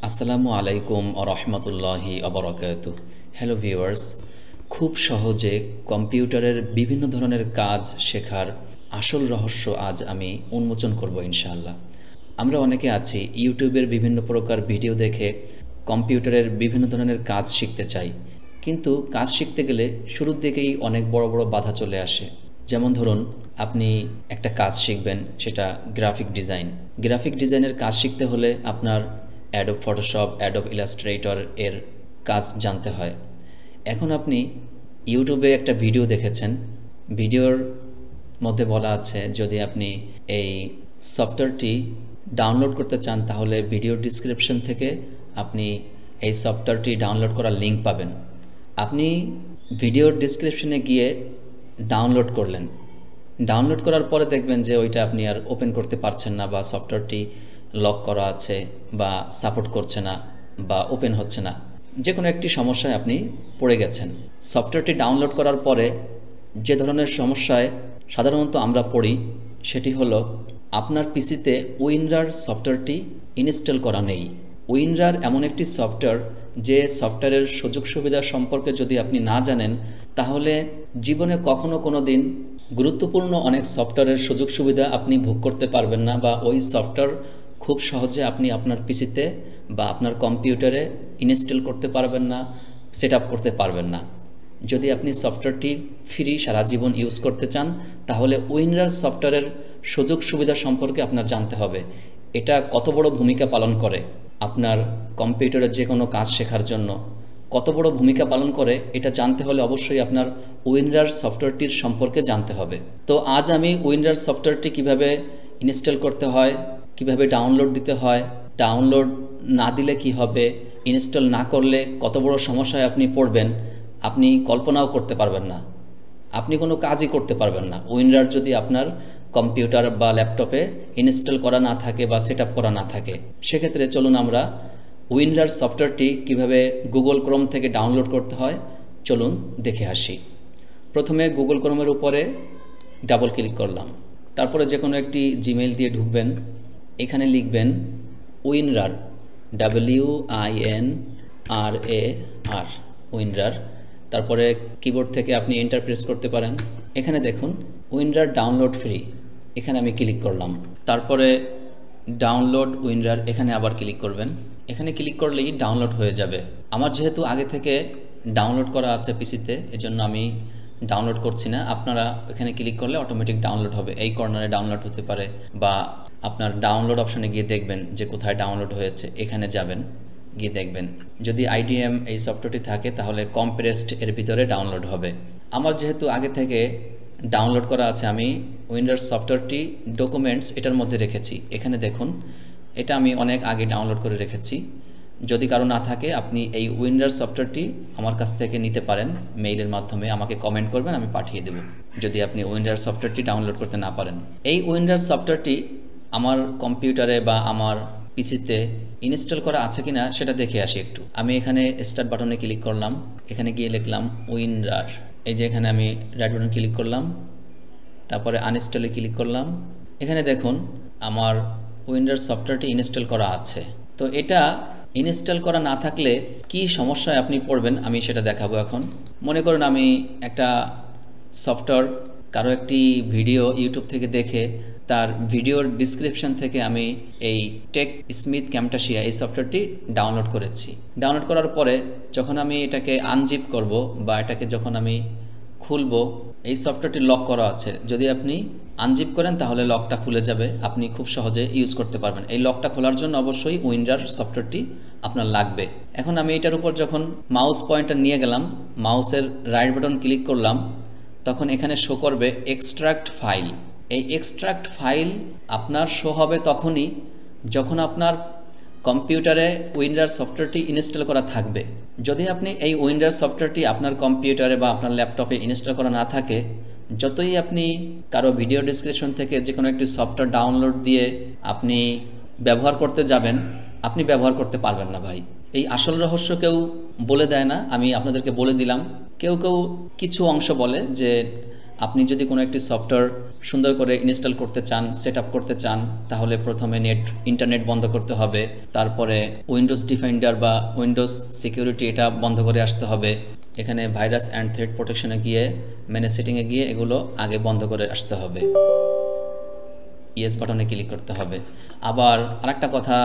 আসসালামু আলাইকুম আরহামতুল্লাহি আবরাকাতুহ। Hello viewers, খুব সহজে কম্পিউটারের বিভিন্ন ধরনের কাজ শেখার আসল রহস্য আজ আমি উন্মোচন করব ইনশাআল্লাহ। আমরা অনেকে আছি ইউটিউবের বিভিন্ন প্রকার ভিডিও দেখে কম্পিউটারের বিভিন্ন ধরনের কাজ শিখতে চাই, কিন্তু কাজ শিখতে গেলে শুরুর দিকেই অনেক বড় বড় বাধা চলে আসে। যেমন ধরুন, আপনি একটা কাজ শিখবেন, সেটা গ্রাফিক ডিজাইন। গ্রাফিক ডিজাইনের কাজ শিখতে হলে আপনার অ্যাডোব ফটোশপ, অ্যাডোব ইলাস্ট্রেটর এর কাজ জানতে হয়। এখন আপনি ইউটিউবে একটা ভিডিও দেখেছেন, ভিডিওর মধ্যে বলা আছে যদি আপনি এই সফটওয়্যারটি ডাউনলোড করতে চান তাহলে ভিডিও ডিসক্রিপশন থেকে আপনি এই সফটওয়্যারটি ডাউনলোড করার লিঙ্ক পাবেন। আপনি ভিডিওর ডিসক্রিপশনে গিয়ে ডাউনলোড করলেন, ডাউনলোড করার পরে দেখবেন যে ওইটা আপনি আর ওপেন করতে পারছেন না, বা সফটওয়্যারটি লক করা আছে, বা সাপোর্ট করছে না, বা ওপেন হচ্ছে না। যে কোনো একটি সমস্যায় আপনি পড়ে গেছেন। সফটওয়্যারটি ডাউনলোড করার পরে যে ধরনের সমস্যায় সাধারণত আমরা পড়ি সেটি হলো আপনার পিসিতে উইনরার সফটওয়্যারটি ইনস্টল করা নেই। উইনরার এমন একটি সফটওয়্যার যে সফটওয়্যারের সুযোগ সুবিধা সম্পর্কে যদি আপনি না জানেন তাহলে জীবনে কখনো কোনো দিন গুরুত্বপূর্ণ অনেক সফটওয়্যারের সুযোগ সুবিধা আপনি ভোগ করতে পারবেন না, বা ওই সফটওয়্যার খুব সহজে আপনি আপনার পিসিতে বা আপনার কম্পিউটারে ইনস্টল করতে পারবেন না, সেট আপ করতে পারবেন না। যদি আপনি সফটওয়্যারটি ফ্রি সারা জীবন ইউজ করতে চান তাহলে উইনরার সফটওয়্যারের সুযোগ সুবিধা সম্পর্কে আপনার জানতে হবে। এটা কত বড় ভূমিকা পালন করে আপনার কম্পিউটারের যে কোনো কাজ শেখার জন্য, কত বড় ভূমিকা পালন করে এটা জানতে হলে অবশ্যই আপনার উইনরার সফটওয়্যারটির সম্পর্কে জানতে হবে। তো আজ আমি উইনরার সফটওয়্যারটি কিভাবে ইনস্টল করতে হয়, কিভাবে ডাউনলোড দিতে হয়, ডাউনলোড না দিলে কি হবে, ইনস্টল না করলে কত বড় সমস্যায় আপনি পড়বেন আপনি কল্পনাও করতে পারবেন না। আপনি কোনো কাজই করতে পারবেন না উইনরার যদি আপনার কম্পিউটার বা ল্যাপটপে ইনস্টল করা না থাকে বা সেট আপ করা না থাকে। সেক্ষেত্রে চলুন আমরা উইনরার সফটওয়্যারটি কিভাবে গুগল ক্রোম থেকে ডাউনলোড করতে হয় চলুন দেখে আসি। প্রথমে গুগল ক্রোমের উপরে ডাবল ক্লিক করলাম, তারপরে যে কোনো একটি জিমেইল দিয়ে ঢুকবেন। এখানে লিখবেন উইনরার, WINRAR, উইনরার। তারপরে কিবোর্ড থেকে আপনি এন্টার প্রেস করতে পারেন। এখানে দেখুন উইনরার ডাউনলোড ফ্রি, এখানে আমি ক্লিক করলাম। তারপরে ডাউনলোড উইনরার, এখানে আবার ক্লিক করবেন। এখানে ক্লিক করলেই ডাউনলোড হয়ে যাবে। আমার যেহেতু আগে থেকে ডাউনলোড করা আছে পিসিতে, এজন্য আমি ডাউনলোড করছি না। আপনারা এখানে ক্লিক করলে অটোমেটিক ডাউনলোড হবে। এই কর্নারে ডাউনলোড হতে পারে, বা আপনার ডাউনলোড অপশনে গিয়ে দেখবেন যে কোথায় ডাউনলোড হয়েছে, এখানে যাবেন, গিয়ে দেখবেন। যদি IDM এই সফটওয়্যারটি থাকে তাহলে কম্প্রেসড এর ভিতরে ডাউনলোড হবে। আমার যেহেতু আগে থেকে ডাউনলোড করা আছে, আমি উইনরার সফটওয়্যারটি ডকুমেন্টস এটার মধ্যে রেখেছি। এখানে দেখুন এটা আমি অনেক আগে ডাউনলোড করে রেখেছি। যদি কারো না থাকে আপনি এই উইনরার সফটওয়্যারটি আমার কাছ থেকে নিতে পারেন, মেইলের মাধ্যমে আমাকে কমেন্ট করবেন, আমি পাঠিয়ে দেব যদি আপনি উইনরার সফটওয়্যারটি ডাউনলোড করতে না পারেন। এই উইনরার সফটওয়্যারটি আমার কম্পিউটারে বা আমার পিসিতে ইনস্টল করা আছে কিনা সেটা দেখে আসি একটু। আমি এখানে স্টার্ট বাটনে ক্লিক করলাম, এখানে গিয়ে লিখলাম উইনরার। এই যে এখানে আমি রাইট বাটন ক্লিক করলাম, তারপরে আনইনস্টলে ক্লিক করলাম। এখানে দেখুন আমার উইনরার সফটওয়্যারটি ইনস্টল করা আছে। তো এটা ইনস্টল করা না থাকলে কি সমস্যায় আপনি পড়বেন আমি সেটা দেখাবো এখন। মনে করুন আমি একটা সফটওয়্যার কারো একটি ভিডিও ইউটিউব থেকে দেখে তার ভিডিওর ডিসক্রিপশন থেকে আমি এই টেক স্মিথ ক্যামটাশিয়া এই সফটওয়্যারটি ডাউনলোড করেছি। ডাউনলোড করার পরে যখন আমি এটাকে আনজিপ করব বা এটাকে যখন আমি খুলব, এই সফটওয়্যারটি লক করা আছে। যদি আপনি আনজিপ করেন তাহলে লকটা খুলে যাবে, আপনি খুব সহজে ইউজ করতে পারবেন। এই লকটা খোলার জন্য অবশ্যই উইনরার সফটওয়্যারটি আপনার লাগবে। এখন আমি এটার উপর যখন মাউস পয়েন্টার নিয়ে গেলাম, মাউসের রাইট বাটন ক্লিক করলাম, তখন এখানে শো করবে এক্সট্রাক্ট ফাইল। এই এক্সট্রাক্ট ফাইল আপনার শো হবে তখনই যখন আপনার কম্পিউটারে উইনরার সফটওয়্যারটি ইনস্টল করা থাকবে। যদি আপনি এই উইনরার সফটওয়্যারটি আপনার কম্পিউটারে বা আপনার ল্যাপটপে ইনস্টল করা না থাকে, যতই আপনি কারো ভিডিও ডিসক্রিপশন থেকে যে কোনো একটি সফটওয়্যার ডাউনলোড দিয়ে আপনি ব্যবহার করতে যাবেন, আপনি ব্যবহার করতে পারবেন না ভাই। এই আসল রহস্য কেউ বলে দেয় না, আমি আপনাদেরকে বলে দিলাম। কেউ কেউ কিছু অংশ বলে যে আপনি যদি কোনো একটি সফটওয়্যার সুন্দর করে ইনস্টল করতে চান, সেট আপ করতে চান, তাহলে প্রথমে ইন্টারনেট বন্ধ করতে হবে, তারপরে উইন্ডোজ ডিফেন্ডার বা উইন্ডোজ সিকিউরিটি এটা বন্ধ করে আসতে হবে। এখানে ভাইরাস অ্যান্ড থ্রেট প্রোটেকশনে গিয়ে ম্যানেজ সেটিংয়ে গিয়ে এগুলো আগে বন্ধ করে আসতে হবে, ইয়েস বাটনে ক্লিক করতে হবে। আবার আরেকটা কথা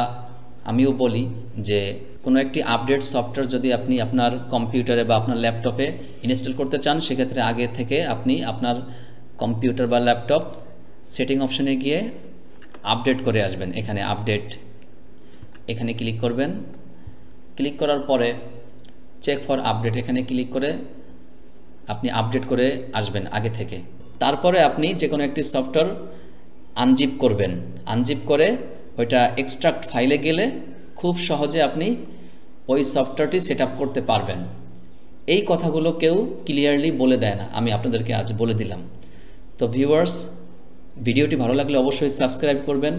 আমিও বলি যে কোনো একটি আপডেট সফটওয়্যার যদি আপনি আপনার কম্পিউটারে বা আপনার ল্যাপটপে ইনস্টল করতে চান, সেক্ষেত্রে আগে থেকে আপনি আপনার কম্পিউটার বা ল্যাপটপ সেটিং অপশনে গিয়ে আপডেট করে আসবেন। এখানে আপডেট, এখানে ক্লিক করবেন। ক্লিক করার পরে চেক ফর আপডেট, এখানে ক্লিক করে আপনি আপডেট করে আসবেন আগে থেকে। তারপরে আপনি যে কোনো একটি সফটওয়্যার আনজিপ করবেন। আনজিপ করে ওইটা এক্সট্রাক্ট ফাইলে গেলে খুব সহজে আপনি ওই সফটওয়্যারটি সেট আপ করতে পারবেন। এই কথাগুলো কেউ ক্লিয়ারলি বলে দেয় না, আমি আপনাদেরকে আজ বলে দিলাম। তো ভিউয়ার্স, ভিডিওটি ভালো লাগলে অবশ্যই সাবস্ক্রাইব করবেন,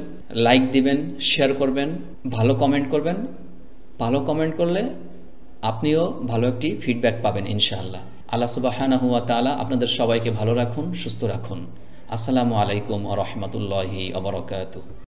লাইক দিবেন, শেয়ার করবেন, ভালো কমেন্ট করবেন। ভালো কমেন্ট করলে আপনিও ভালো একটি ফিডব্যাক পাবেন ইনশাআল্লাহ। আল্লাহ সুবহানাহু ওয়া তাআলা আপনাদের সবাইকে ভালো রাখুন, সুস্থ রাখুন। আসসালামু আলাইকুম ওয়া রাহমাতুল্লাহি ওয়া বারাকাতুহু।